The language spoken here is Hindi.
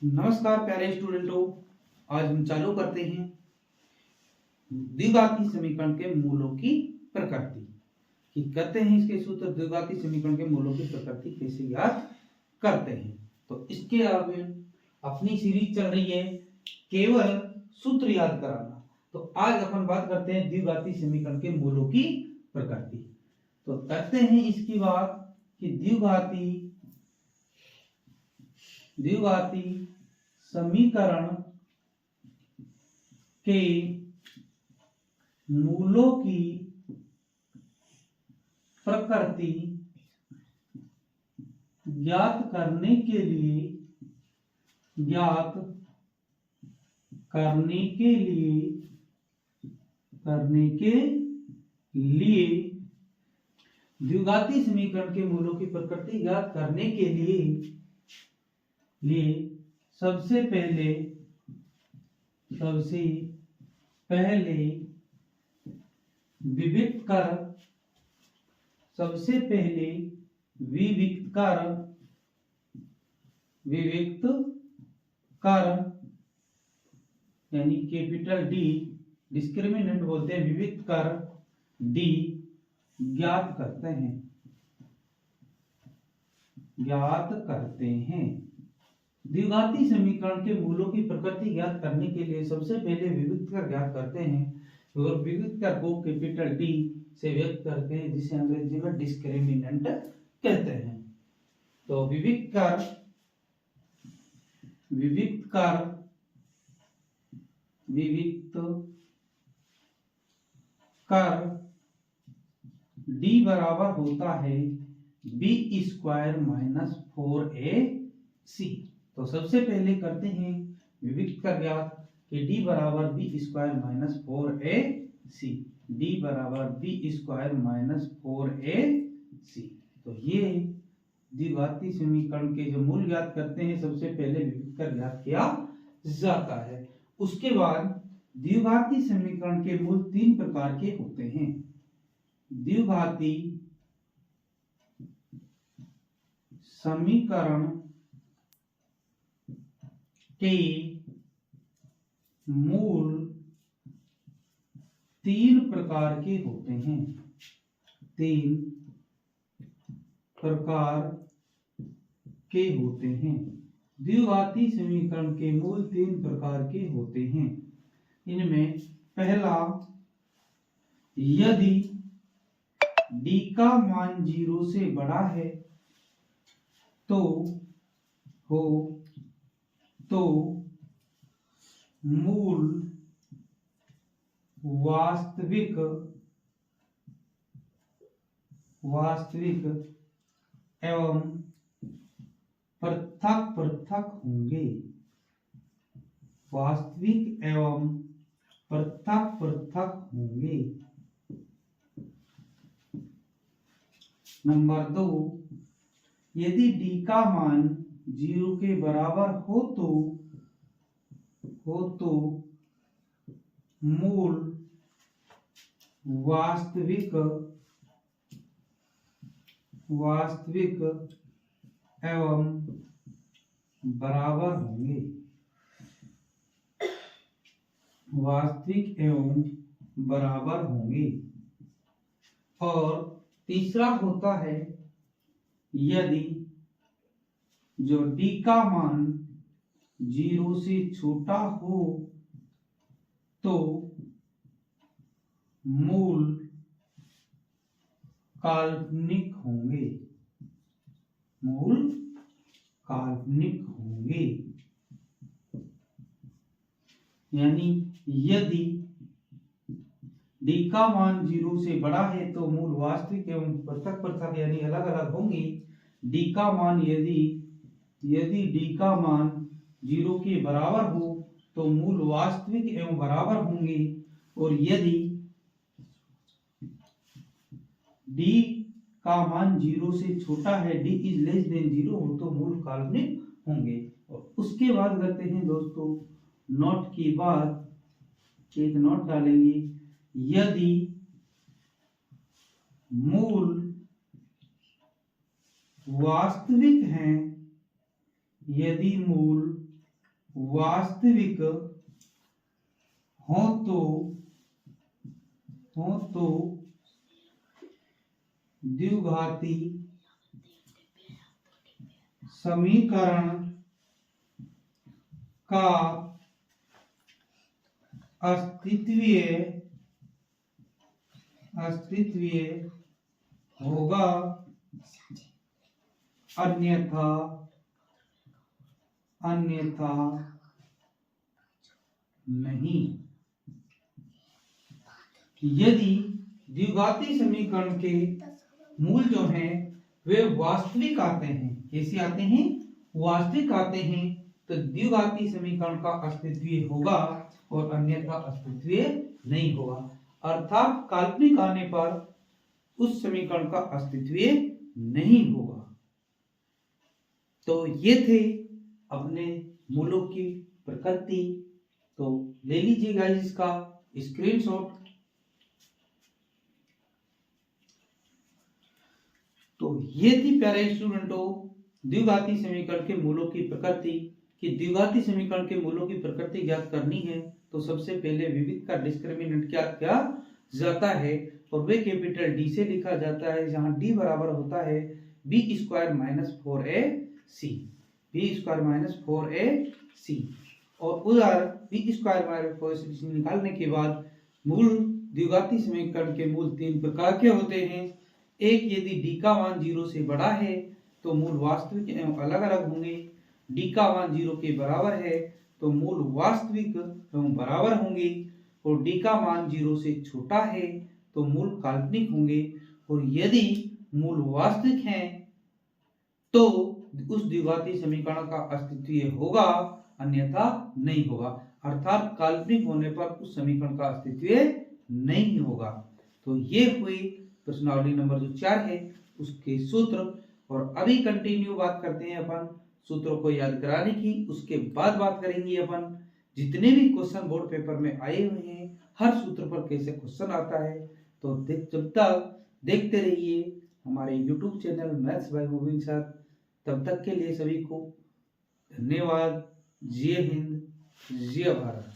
नमस्कार प्यारे स्टूडेंटों। आज हम चालू करते हैं द्विघाती समीकरण के मूलों की प्रकृति कि करते हैं इसके सूत्र। द्विघाती समीकरण के मूलों की प्रकृति कैसे याद करते हैं, तो इसके आगे अपनी सीरीज चल रही है केवल सूत्र याद कराना। तो आज अपन बात करते हैं द्विघाती समीकरण के मूलों की प्रकृति। तो करते हैं इसकी बात कि द्विघाती समीकरण के मूलों की प्रकृति ज्ञात करने के लिए द्विघाती समीकरण के मूलों की प्रकृति ज्ञात करने के लिए सबसे पहले विविक्त कर यानी कैपिटल डी, डिस्क्रिमिनेंट बोलते हैं, विविक्त कर डी ज्ञात करते हैं। द्विघाती समीकरण के मूलों की प्रकृति ज्ञात करने के लिए सबसे पहले विविक्त कर ज्ञात करते हैं और विविक्त कर को कैपिटल डी से व्यक्त करते हैं, जिसे अंग्रेजी में डिस्क्रिमिनेंट कहते हैं। तो विविक्त कर डी बराबर होता है बी स्क्वायर माइनस 4ac। तो सबसे पहले करते हैं विविक्त कर ज्ञात कि d बराबर B square minus 4ac, d बराबर बी स्क्वायर माइनस 4ac। तो ये द्विघाती समीकरण के जो मूल ज्ञात करते हैं, सबसे पहले विविक्त कर ज्ञात किया जाता है। उसके बाद द्विघाती समीकरण के मूल तीन प्रकार के होते हैं। द्विघाती समीकरण के मूल तीन प्रकार के होते हैं। द्विघाती समीकरण के मूल तीन प्रकार के होते हैं। इनमें पहला, यदि d का मान 0 से बड़ा है तो मूल वास्तविक एवं पृथक होंगे। वास्तविक एवं पृथक होंगे। नंबर 2, यदि d का मान 0 के बराबर हो तो मूल वास्तविक एवं बराबर होंगे। वास्तविक एवं बराबर होंगे। और तीसरा होता है, यदि जो d का मान 0 से छोटा हो तो मूल काल्पनिक होंगे। यानी यदि d का मान 0 से बड़ा है तो मूल वास्तविक एवं पृथक यानी अलग अलग होंगे। d का मान यदि d का मान 0 के बराबर हो तो मूल वास्तविक एवं बराबर होंगे। और यदि d का मान 0 से छोटा है, d इज लेस देन 0 हो तो मूल काल्पनिक होंगे। और उसके बाद करते हैं दोस्तों नोट की बात, एक नोट डालेंगे, यदि मूल वास्तविक हैं, यदि मूल वास्तविक हो तो द्विघाती समीकरण का अस्तित्व होगा, अन्यथा नहीं। यदि द्विघाती समीकरण के मूल जो हैं वे वास्तविक आते हैं, कैसे आते हैं, वास्तविक आते हैं, तो द्विघाती समीकरण का अस्तित्व होगा और अन्यथा अस्तित्व नहीं होगा। अर्थात काल्पनिक आने पर उस समीकरण का अस्तित्व नहीं होगा। तो ये थे अपने मूलों की प्रकृति। तो ले लीजिएगा इसका स्क्रीनशॉट। तो ये थी प्यारे स्टूडेंटों द्विघाती समीकरण के मूलों की प्रकृति। कि द्विघाती समीकरण के मूलों की प्रकृति ज्ञात करनी है तो सबसे पहले विविध का डिस्क्रिमिनेंट क्या किया जाता है, और वे कैपिटल डी से लिखा जाता है, जहां डी बराबर होता है B square minus 4ac, B square minus 4ac। और उधर बी स्क्वायर माइनस 4ac निकालने के बाद मूल द्विघाती समीकरण के मूल तीन प्रकार के होते हैं। एक, यदि डी का मान 0 से बड़ा है तो मूल वास्तविक एवं अलग अलग होंगे। डी का मान 0 के बराबर है तो मूल वास्तविक एवं बराबर होंगे। और डी का मान 0 से छोटा है तो मूल काल्पनिक होंगे। और यदि मूल वास्तविक हैं तो उस द्विघाती समीकरण का अस्तित्व होगा, अन्यथा नहीं होगा। अर्थात काल्पनिक होने पर उस समीकरण का अस्तित्व नहीं होगा। तो ये हुई प्रश्नावली नंबर जो 4 है उसके सूत्र। और अभी कंटिन्यू बात करते हैं अपन सूत्रों को याद कराने की। उसके बाद बात करेंगे अपन जितने भी क्वेश्चन बोर्ड पेपर में आए हुए हैं हर सूत्र पर कैसे क्वेश्चन आता है। तो जब तक देखते रहिए हमारे YouTube channel maths by Mobin sir. तब तक के लिए सभी को धन्यवाद। जय हिंद, जय भारत।